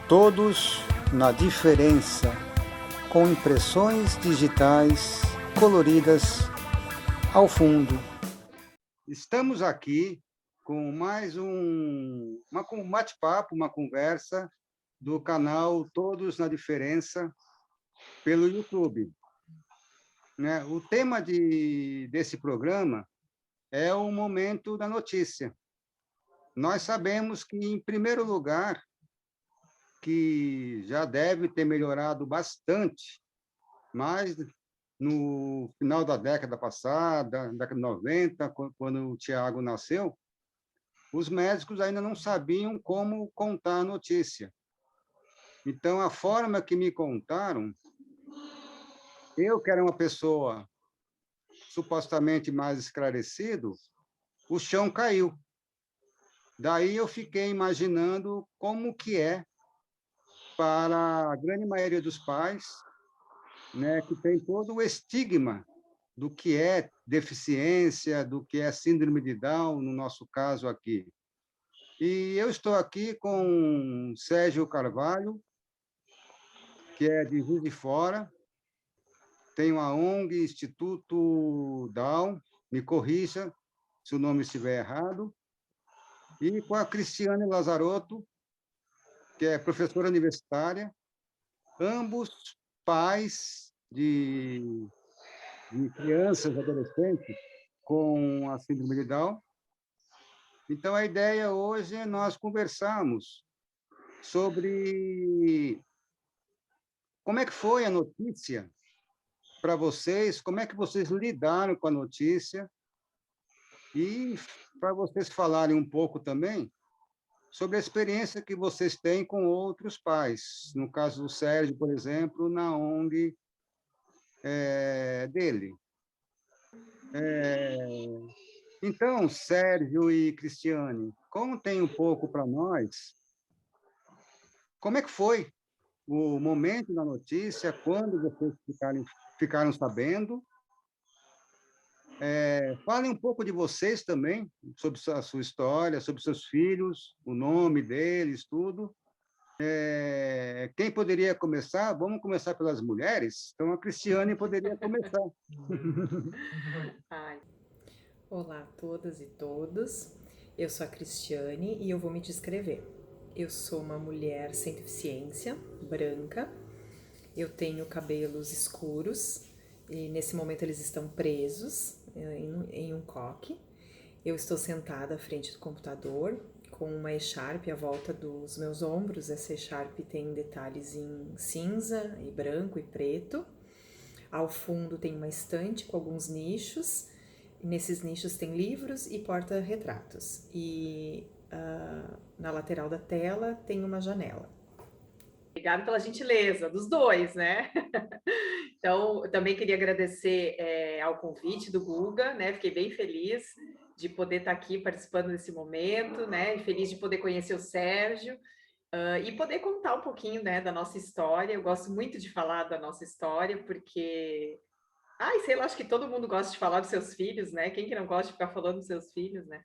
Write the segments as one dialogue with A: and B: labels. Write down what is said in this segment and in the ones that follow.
A: Todos na diferença, com impressões digitais coloridas ao fundo. Estamos aqui com mais um bate-papo, uma conversa do canal Todos na Diferença pelo YouTube. Né? O tema desse programa é o momento da notícia. Nós sabemos que, em primeiro lugar, que já deve ter melhorado bastante, mas no final da década passada, década de 90, quando o Tiago nasceu, os médicos ainda não sabiam como contar a notícia. Então, a forma que me contaram, eu que era uma pessoa supostamente mais esclarecido, o chão caiu. Daí eu fiquei imaginando como que é para a grande maioria dos pais, né, que tem todo o estigma do que é deficiência, do que é síndrome de Down, no nosso caso aqui. E eu estou aqui com Sérgio Carvalho, que é de Juiz de Fora, tem uma ONG, Instituto Down, me corrija se o nome estiver errado, e com a Cristiane Lazarotto, que é professora universitária, ambos pais de crianças, adolescentes com a síndrome de Down. Então, a ideia hoje é nós conversarmos sobre como é que foi a notícia para vocês, como é que vocês lidaram com a notícia, e para vocês falarem um pouco também sobre a experiência que vocês têm com outros pais. No caso do Sérgio, por exemplo, na ONG dele. Então, Sérgio e Cristiane, contem um pouco para nós como é que foi o momento da notícia, quando vocês ficaram sabendo. Falem um pouco de vocês também, sobre a sua história, sobre seus filhos, o nome deles, tudo. Quem poderia começar? Vamos começar pelas mulheres? Então, a Cristiane poderia começar.
B: Ai. Olá a todas e todos, eu sou a Cristiane e eu vou me descrever. Eu sou uma mulher sem deficiência, branca, eu tenho cabelos escuros e nesse momento eles estão presos em um coque. Eu estou sentada à frente do computador com uma echarpe à volta dos meus ombros. Essa echarpe tem detalhes em cinza e branco e preto. Ao fundo tem uma estante com alguns nichos. Nesses nichos tem livros e porta-retratos. E na lateral da tela tem uma janela. Obrigada pela gentileza dos dois, né? Então, eu também queria agradecer ao convite do Guga, né? Fiquei bem feliz de poder estar aqui participando desse momento, né? E feliz de poder conhecer o Sérgio e poder contar um pouquinho, né, da nossa história. Eu gosto muito de falar da nossa história, porque sei lá, acho que todo mundo gosta de falar dos seus filhos, né? Quem que não gosta de ficar falando dos seus filhos, né?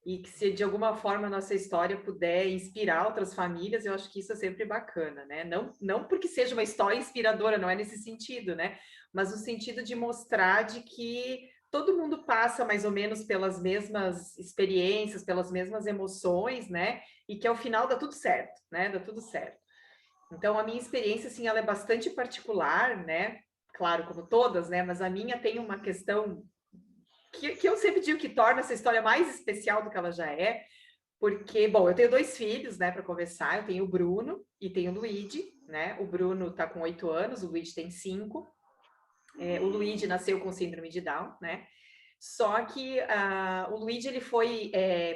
B: E que se de alguma forma a nossa história puder inspirar outras famílias, eu acho que isso é sempre bacana, né? Não porque seja uma história inspiradora, não é nesse sentido, né? Mas no sentido de mostrar de que todo mundo passa mais ou menos pelas mesmas experiências, pelas mesmas emoções, né? E que ao final dá tudo certo, né? Dá tudo certo. Então, a minha experiência, assim, ela é bastante particular, né? Claro, como todas, né? Mas a minha tem uma questão que eu sempre digo que torna essa história mais especial do que ela já é, porque, bom, eu tenho dois filhos, né, para conversar. Eu tenho o Bruno e tenho o Luigi, né? O Bruno tá com 8 anos, o Luigi tem 5. O Luigi nasceu com síndrome de Down, né? Só que o Luigi ele foi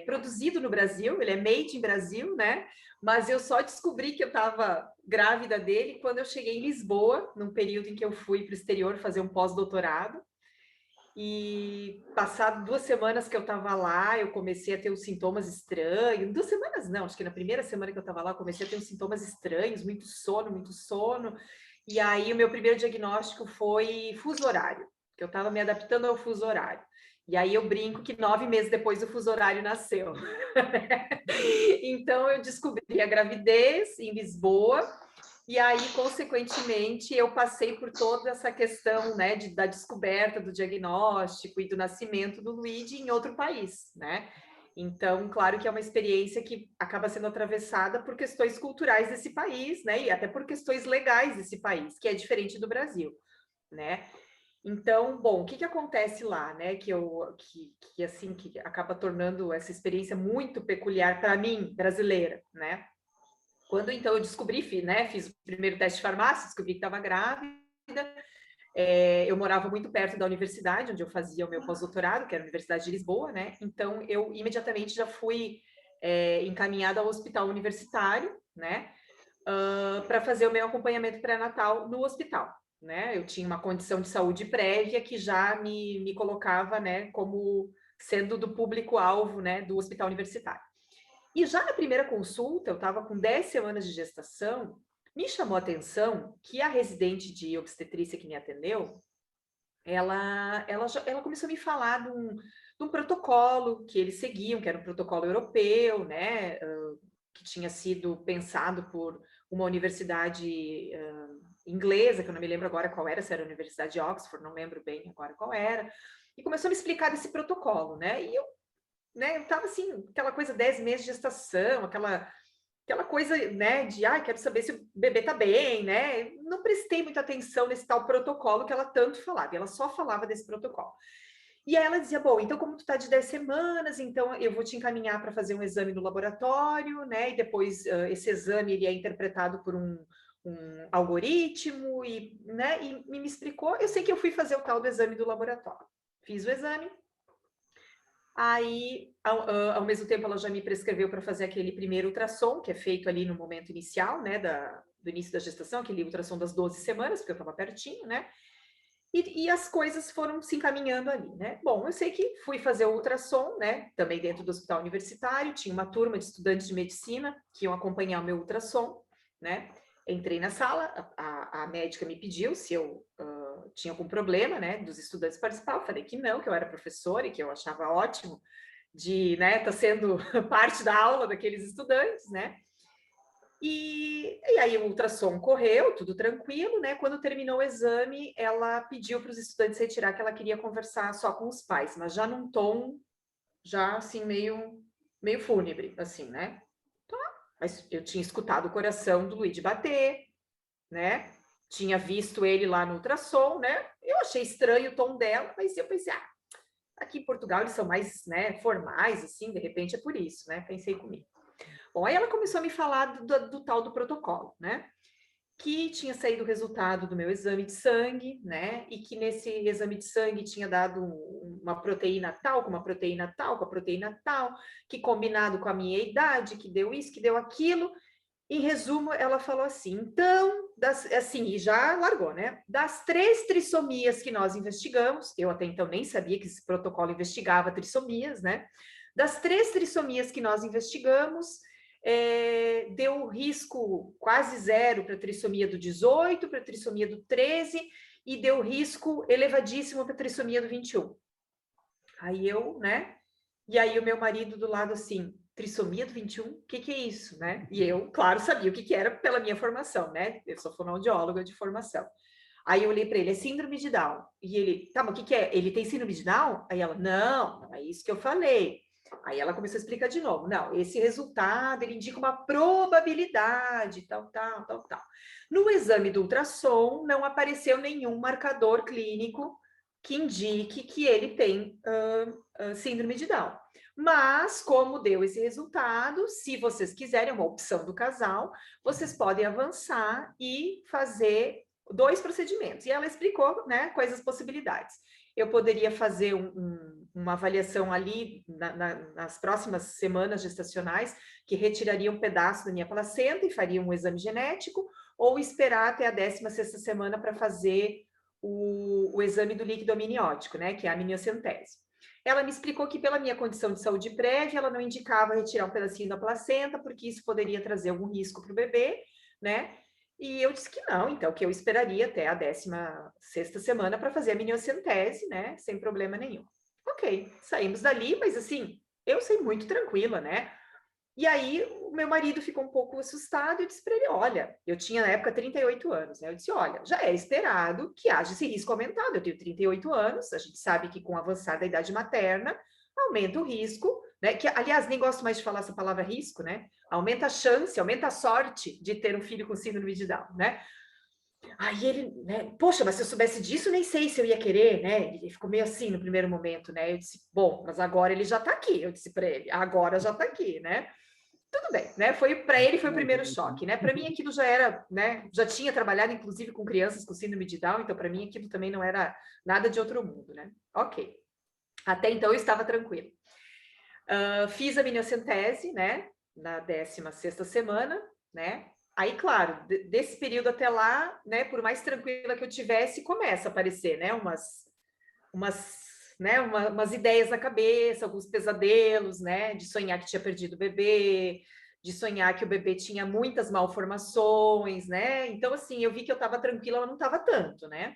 B: produzido no Brasil, ele é made in Brasil, né? Mas eu só descobri que eu estava grávida dele quando eu cheguei em Lisboa, num período em que eu fui para o exterior fazer um pós-doutorado. E passado 2 semanas que eu estava lá, eu comecei a ter uns sintomas estranhos. 2 semanas não, acho que na primeira semana que eu estava lá, eu comecei a ter uns sintomas estranhos, muito sono, muito sono. E aí o meu primeiro diagnóstico foi fuso horário, que eu estava me adaptando ao fuso horário. E aí eu brinco que 9 meses depois o fuso horário nasceu. Então eu descobri a gravidez em Lisboa, e aí, consequentemente, eu passei por toda essa questão, né, da descoberta do diagnóstico e do nascimento do Luigi em outro país, né? Então, claro que é uma experiência que acaba sendo atravessada por questões culturais desse país, né? E até por questões legais desse país, que é diferente do Brasil, né? Então, bom, o que que acontece lá, né? Que assim que acaba tornando essa experiência muito peculiar para mim, brasileira, né? Quando então eu descobri, né? Fiz o primeiro teste de farmácia, descobri que estava grávida. Eu morava muito perto da universidade onde eu fazia o meu pós-doutorado, que era a Universidade de Lisboa, né? Então eu imediatamente já fui encaminhada ao hospital universitário, né? Para fazer o meu acompanhamento pré-natal no hospital, né? Eu tinha uma condição de saúde prévia que já me colocava, né, como sendo do público-alvo, né, do hospital universitário. E já na primeira consulta, eu estava com 10 semanas de gestação, me chamou a atenção que a residente de obstetrícia que me atendeu, ela começou a me falar de um protocolo que eles seguiam, que era um protocolo europeu, né, que tinha sido pensado por uma universidade inglesa, que eu não me lembro agora qual era, se era a Universidade de Oxford, não lembro bem agora qual era, e começou a me explicar desse protocolo, né, e eu tava assim, aquela coisa 10 meses de gestação, aquela coisa, né, de, quero saber se o bebê tá bem, né, não prestei muita atenção nesse tal protocolo que ela tanto falava, e ela só falava desse protocolo. E aí ela dizia, bom, então como tu tá de 10 semanas, então eu vou te encaminhar para fazer um exame no laboratório, né, e depois esse exame ele é interpretado por um algoritmo, né, e me explicou, eu sei que eu fui fazer o tal do exame do laboratório. Fiz o exame, aí, ao mesmo tempo, ela já me prescreveu para fazer aquele primeiro ultrassom, que é feito ali no momento inicial, né, do início da gestação, aquele ultrassom das 12 semanas, porque eu estava pertinho, né, e as coisas foram se encaminhando ali, né. Bom, eu sei que fui fazer o ultrassom, né, também dentro do hospital universitário, tinha uma turma de estudantes de medicina que iam acompanhar o meu ultrassom, né, entrei na sala, a médica me pediu se eu tinha algum problema, né, dos estudantes participar, eu falei que não, que eu era professora e que eu achava ótimo de, né, estar sendo parte da aula daqueles estudantes, né, e aí o ultrassom correu, tudo tranquilo, né, quando terminou o exame, ela pediu para os estudantes retirar que ela queria conversar só com os pais, mas já num tom, já assim, meio fúnebre, assim, né, mas eu tinha escutado o coração do Luigi bater, né? Tinha visto ele lá no ultrassom, né? Eu achei estranho o tom dela, mas eu pensei, aqui em Portugal eles são mais, né, formais, assim, de repente é por isso, né? Pensei comigo. Bom, aí ela começou a me falar do tal do protocolo, né? Que tinha saído o resultado do meu exame de sangue, né? E que nesse exame de sangue tinha dado uma proteína tal, com uma proteína tal, com a proteína tal, que combinado com a minha idade, que deu isso, que deu aquilo. Em resumo, ela falou assim, então, assim, e já largou, né? Das 3 trissomias que nós investigamos, eu até então nem sabia que esse protocolo investigava trissomias, né? Das 3 trissomias que nós investigamos, deu risco quase zero para a trissomia do 18, para a trissomia do 13, e deu risco elevadíssimo para a trissomia do 21. Aí eu, né? E aí o meu marido do lado assim, trissomia do 21? O que é isso, né? E eu, claro, sabia o que era pela minha formação, né? Eu sou fonoaudióloga de formação. Aí eu olhei para ele, é síndrome de Down. E ele, tá, mas o que é? Ele tem síndrome de Down? Aí ela, não é isso que eu falei. Aí ela começou a explicar de novo. Não, esse resultado, ele indica uma probabilidade, tal, tal, tal, tal. No exame do ultrassom, não apareceu nenhum marcador clínico que indique que ele tem síndrome de Down. Mas, como deu esse resultado, se vocês quiserem, uma opção do casal, vocês podem avançar e fazer 2 procedimentos. E ela explicou, né, quais as possibilidades. Eu poderia fazer uma avaliação ali nas próximas semanas gestacionais, que retiraria um pedaço da minha placenta e faria um exame genético, ou esperar até a 16ª semana para fazer o exame do líquido amniótico, né, que é a amniocentese. Ela me explicou que pela minha condição de saúde prévia, ela não indicava retirar um pedacinho da placenta, porque isso poderia trazer algum risco para o bebê, né? E eu disse que não, então que eu esperaria até a 16ª semana para fazer a amniocentese, né, sem problema nenhum.
C: Ok, saímos dali, mas assim, eu saí muito tranquila, né? E aí o meu marido ficou um pouco assustado e eu disse para ele, olha, eu tinha na época 38 anos, né? Eu disse, olha, já é esperado que haja esse risco aumentado. Eu tenho 38 anos, a gente sabe que com o avançar da idade materna, aumenta o risco, né? Que, aliás, nem gosto mais de falar essa palavra risco, né? Aumenta a chance, aumenta a sorte de ter um filho com síndrome de Down, né? Aí ele, né, poxa, mas se eu soubesse disso, nem sei se eu ia querer, né? Ele ficou meio assim no primeiro momento, né? Eu disse, bom, mas agora ele já tá aqui. Eu disse para ele, agora já tá aqui, né? Tudo bem, né? Foi para ele foi o primeiro choque, né? Para mim aquilo já era, né? Já tinha trabalhado inclusive com crianças com síndrome de Down, então para mim aquilo também não era nada de outro mundo, né? Ok. Até então eu estava tranquila. Fiz a miniocentese, né? Na 16ª semana, né? Aí, claro, desse período até lá, né? Por mais tranquila que eu tivesse, começa a aparecer, né? Umas ideias na cabeça, alguns pesadelos, né? De sonhar que tinha perdido o bebê, de sonhar que o bebê tinha muitas malformações, né? Então, assim, eu vi que eu estava tranquila, mas não estava tanto, né?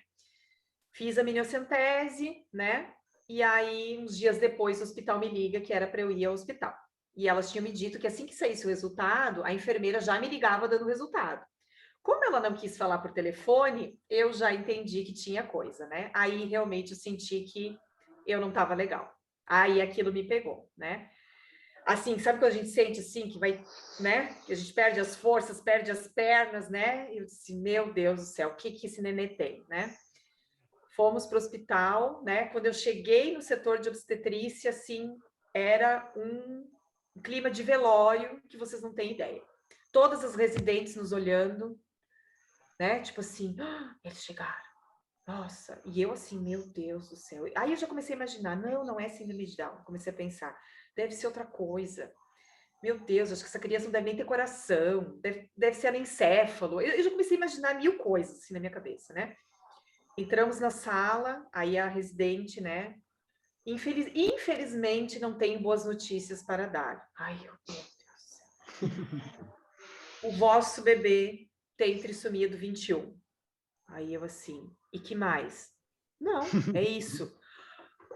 C: Fiz a miniocentese, né? E aí, uns dias depois, o hospital me liga que era para eu ir ao hospital. E elas tinham me dito que assim que saísse o resultado, a enfermeira já me ligava dando o resultado. Como ela não quis falar por telefone, eu já entendi que tinha coisa, né? Aí realmente eu senti que eu não estava legal. Aí aquilo me pegou, né? Assim, sabe quando a gente sente assim que vai, né? Que a gente perde as forças, perde as pernas, né? E eu disse, meu Deus do céu, o que que esse nenê tem, né? Fomos para o hospital, né? Quando eu cheguei no setor de obstetrícia, assim, era um clima de velório que vocês não têm ideia. Todas as residentes nos olhando, né? Tipo assim, eles chegaram. Nossa, e eu assim, meu Deus do céu. Aí eu já comecei a imaginar, não é síndrome de Down. Comecei a pensar, deve ser outra coisa. Meu Deus, acho que essa criança não deve nem ter coração, deve ser anencéfalo. Eu já comecei a imaginar mil coisas assim na minha cabeça, né? Entramos na sala, aí a residente, né? Infelizmente não tenho boas notícias para dar. Ai, meu Deus do céu. O vosso bebê tem trissomia do 21. Aí eu assim, e que mais? Não, é isso.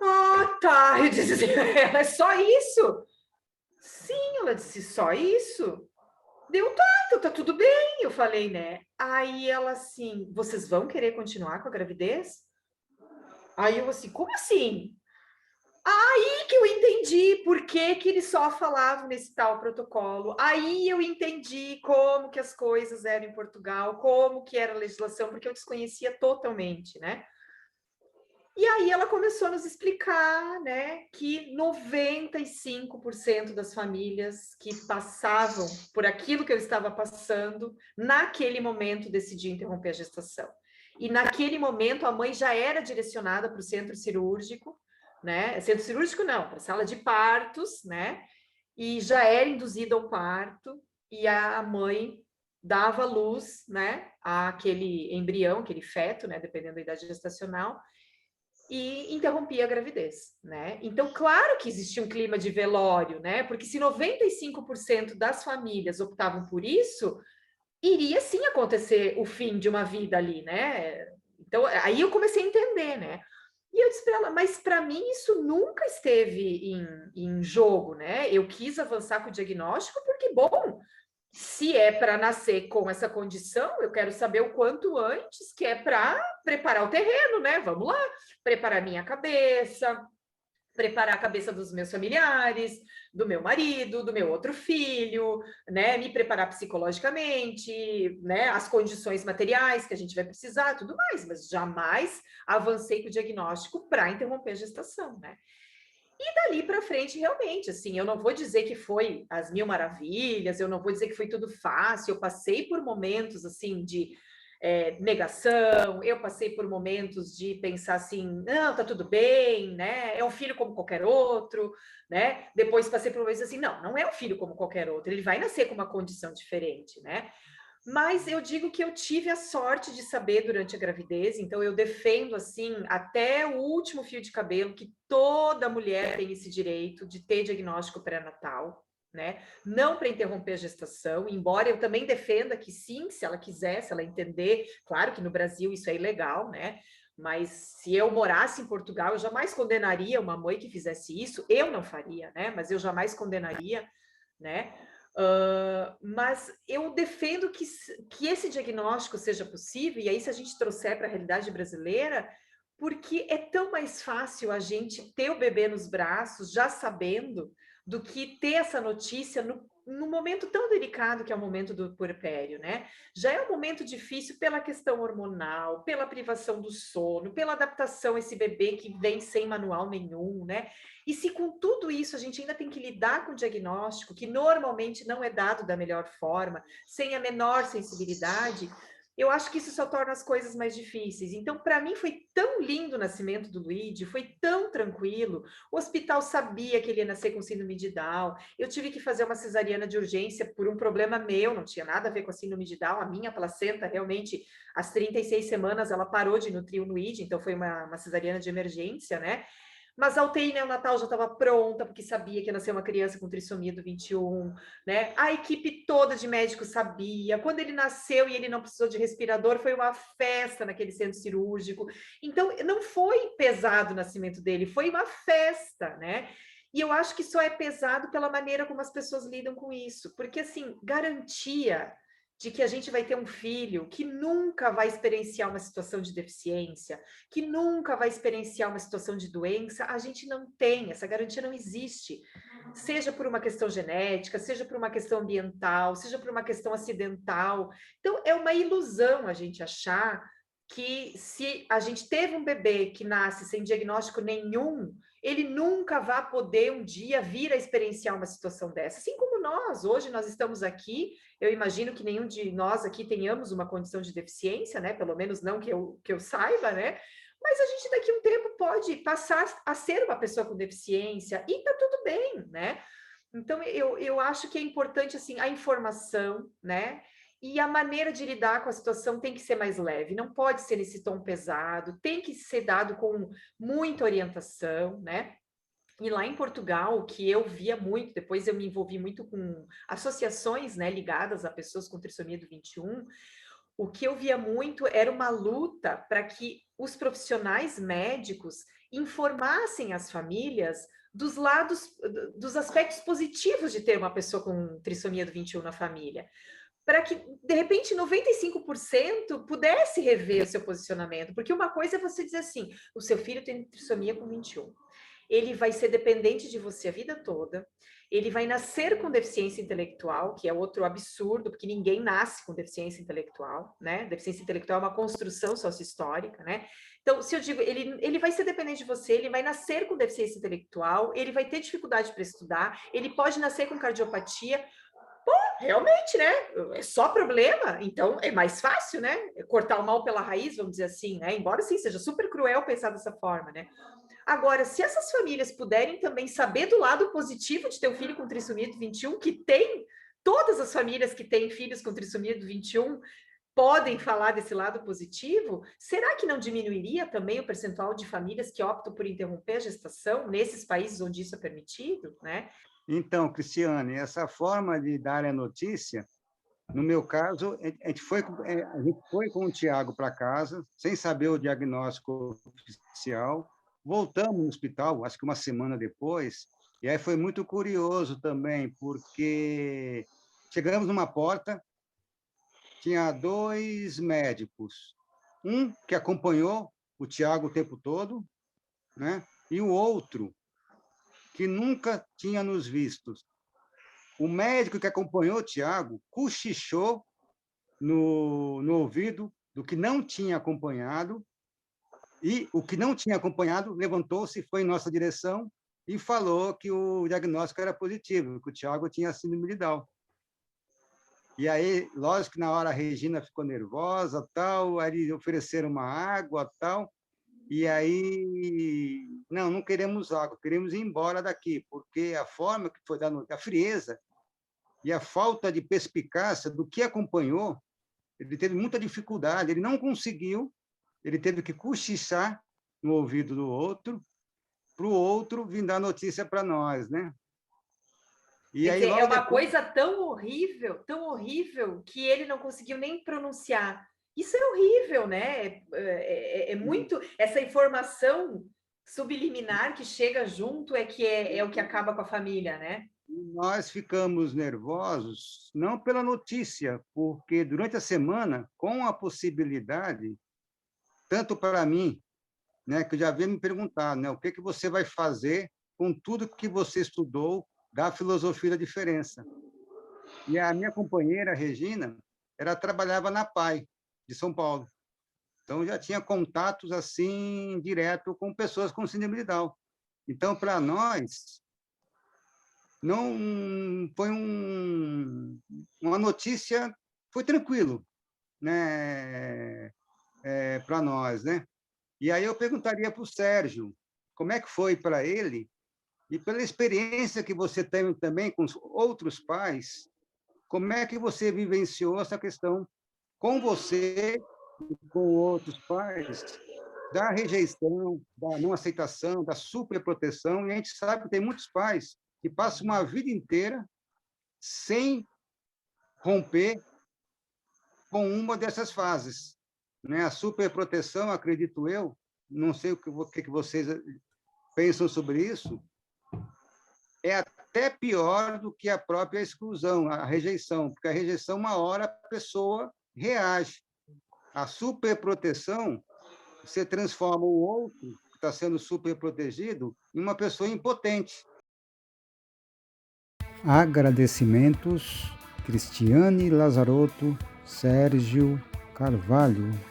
C: Ah, tá. Eu disse assim, é só isso? Sim, ela disse, só isso? Deu, tá, então tá tudo bem. Eu falei, né? Aí ela assim, vocês vão querer continuar com a gravidez? Aí eu assim, como assim? Aí que eu entendi por que que eles só falavam nesse tal protocolo. Aí eu entendi como que as coisas eram em Portugal, como que era a legislação, porque eu desconhecia totalmente, né? E aí ela começou a nos explicar, né, que 95% das famílias que passavam por aquilo que eu estava passando, naquele momento decidiam interromper a gestação. E naquele momento a mãe já era direcionada para o centro cirúrgico, né? Centro cirúrgico não, para a sala de partos, né? E já era induzida ao parto e a mãe dava luz, né, àquele embrião, aquele feto, né, dependendo da idade gestacional, e interrompia a gravidez, né? Então, claro que existia um clima de velório, né? Porque se 95% das famílias optavam por isso, iria sim acontecer o fim de uma vida ali, né? Então, aí eu comecei a entender, né? E eu disse para ela, mas para mim isso nunca esteve em jogo, né? Eu quis avançar com o diagnóstico porque, bom, se é para nascer com essa condição, eu quero saber o quanto antes, que é para preparar o terreno, né? Vamos lá, preparar minha cabeça, preparar a cabeça dos meus familiares, do meu marido, do meu outro filho, né? Me preparar psicologicamente, né? As condições materiais que a gente vai precisar, tudo mais, mas jamais avancei com o diagnóstico para interromper a gestação, né? E dali para frente, realmente, assim, eu não vou dizer que foi as mil maravilhas, eu não vou dizer que foi tudo fácil, eu passei por momentos, assim, de negação, eu passei por momentos de pensar assim, não, tá tudo bem, né, é um filho como qualquer outro, né, depois passei por momentos assim, não é um filho como qualquer outro, ele vai nascer com uma condição diferente, né, mas eu digo que eu tive a sorte de saber durante a gravidez, então eu defendo assim até o último fio de cabelo que toda mulher tem esse direito de ter diagnóstico pré-natal, né? Não para interromper a gestação, embora eu também defenda que sim, se ela quiser, se ela entender, claro que no Brasil isso é ilegal, né? Mas se eu morasse em Portugal, eu jamais condenaria uma mãe que fizesse isso. Eu não faria, né? Mas eu jamais condenaria, né? Mas eu defendo que esse diagnóstico seja possível, e aí se a gente trouxer para a realidade brasileira, porque é tão mais fácil a gente ter o bebê nos braços, já sabendo, do que ter essa notícia no momento tão delicado que é o momento do puerpério, né? Já é um momento difícil pela questão hormonal, pela privação do sono, pela adaptação a esse bebê que vem sem manual nenhum, né? E se com tudo isso a gente ainda tem que lidar com o diagnóstico, que normalmente não é dado da melhor forma, sem a menor sensibilidade, eu acho que isso só torna as coisas mais difíceis. Então, para mim, foi tão lindo o nascimento do Luigi, foi tão tranquilo. O hospital sabia que ele ia nascer com síndrome de Down. Eu tive que fazer uma cesariana de urgência por um problema meu, não tinha nada a ver com a síndrome de Down. A minha placenta, realmente, às 36 semanas, ela parou de nutrir o Luigi, então foi uma cesariana de emergência, né? Mas a UTI neonatal já estava pronta, porque sabia que ia nascer uma criança com trissomia do 21, né? A equipe toda de médicos sabia. Quando ele nasceu e ele não precisou de respirador, foi uma festa naquele centro cirúrgico. Então, não foi pesado o nascimento dele, foi uma festa, né? E eu acho que só é pesado pela maneira como as pessoas lidam com isso, porque, assim, garantia de que a gente vai ter um filho que nunca vai experienciar uma situação de deficiência, que nunca vai experienciar uma situação de doença, a gente não tem, essa garantia não existe. Seja por uma questão genética, seja por uma questão ambiental, seja por uma questão acidental. Então, é uma ilusão a gente achar que se a gente teve um bebê que nasce sem diagnóstico nenhum, ele nunca vai poder um dia vir a experienciar uma situação dessa. Assim como nós, hoje nós estamos aqui, eu imagino que nenhum de nós aqui tenhamos uma condição de deficiência, né? Pelo menos não que eu saiba, né? Mas a gente daqui a um tempo pode passar a ser uma pessoa com deficiência e tá tudo bem, né? Então eu acho que é importante assim a informação, né? E a maneira de lidar com a situação tem que ser mais leve, não pode ser nesse tom pesado, tem que ser dado com muita orientação, né? E lá em Portugal, o que eu via muito, depois eu me envolvi muito com associações, né, ligadas a pessoas com trissomia do 21, o que eu via muito era uma luta para que os profissionais médicos informassem as famílias dos lados, dos aspectos positivos de ter uma pessoa com trissomia do 21 na família, para que, de repente, 95% pudesse rever o seu posicionamento, porque uma coisa é você dizer assim, o seu filho tem trissomia com 21, ele vai ser dependente de você a vida toda, ele vai nascer com deficiência intelectual, que é outro absurdo, porque ninguém nasce com deficiência intelectual, né? Deficiência intelectual é uma construção sócio-histórica, né? Então, se eu digo, ele vai ser dependente de você, ele vai nascer com deficiência intelectual, ele vai ter dificuldade para estudar, ele pode nascer com cardiopatia. Pô, realmente, né? É só problema, então é mais fácil, né? Cortar o mal pela raiz, vamos dizer assim, né? Embora sim, seja super cruel pensar dessa forma, né? Agora, se essas famílias puderem também saber do lado positivo de ter um filho com trissomia do 21, que tem, todas as famílias que têm filhos com trissomia do 21 podem falar desse lado positivo, será que não diminuiria também o percentual de famílias que optam por interromper a gestação nesses países onde isso é permitido, né?
A: Então, Cristiane, essa forma de dar a notícia, no meu caso, a gente foi com o Tiago para casa, sem saber o diagnóstico oficial, voltamos no hospital, acho que uma semana depois, e aí foi muito curioso também, porque chegamos numa porta, tinha 2 médicos, um que acompanhou o Tiago o tempo todo, né? E o outro que nunca tinha nos visto. O médico que acompanhou o Tiago cochichou no ouvido do que não tinha acompanhado, e o que não tinha acompanhado levantou-se, foi em nossa direção e falou que o diagnóstico era positivo, que o Tiago tinha síndrome de Down. E aí, lógico que na hora a Regina ficou nervosa, tal, aí eles ofereceram uma água, tal, e aí, não queremos água, queremos ir embora daqui, porque a forma que foi dada, a frieza e a falta de perspicácia do que acompanhou, ele teve muita dificuldade, ele não conseguiu, ele teve que cochichar no ouvido do outro, para o outro vir dar notícia para nós, né? E
C: Quer
A: aí,
C: dizer, é
A: logo
C: uma
A: depois,
C: coisa tão horrível, que ele não conseguiu nem pronunciar. Isso é horrível, né? É muito. Essa informação subliminar que chega junto é o que acaba com a família, né?
A: Nós ficamos nervosos não pela notícia, porque durante a semana, com a possibilidade, tanto para mim, né, que eu já havia me perguntado, né, o que você vai fazer com tudo que você estudou da filosofia da diferença. E a minha companheira, Regina, ela trabalhava na PAI, de São Paulo. Então, já tinha contatos assim direto com pessoas com síndrome de Down. Então, para nós, não foi uma notícia, foi tranquilo, né, para nós, né? E aí eu perguntaria para o Sérgio, como é que foi para ele, e pela experiência que você tem também com os outros pais, como é que você vivenciou essa questão com você e com outros pais, da rejeição, da não aceitação, da superproteção, e a gente sabe que tem muitos pais que passam uma vida inteira sem romper com uma dessas fases, né? A superproteção, acredito eu, não sei que vocês pensam sobre isso, é até pior do que a própria exclusão, a rejeição, porque a rejeição, uma hora a pessoa reage. A superproteção, você transforma o outro, que está sendo superprotegido, em uma pessoa impotente. Agradecimentos, Cristiane Lazarotto, Sérgio Carvalho.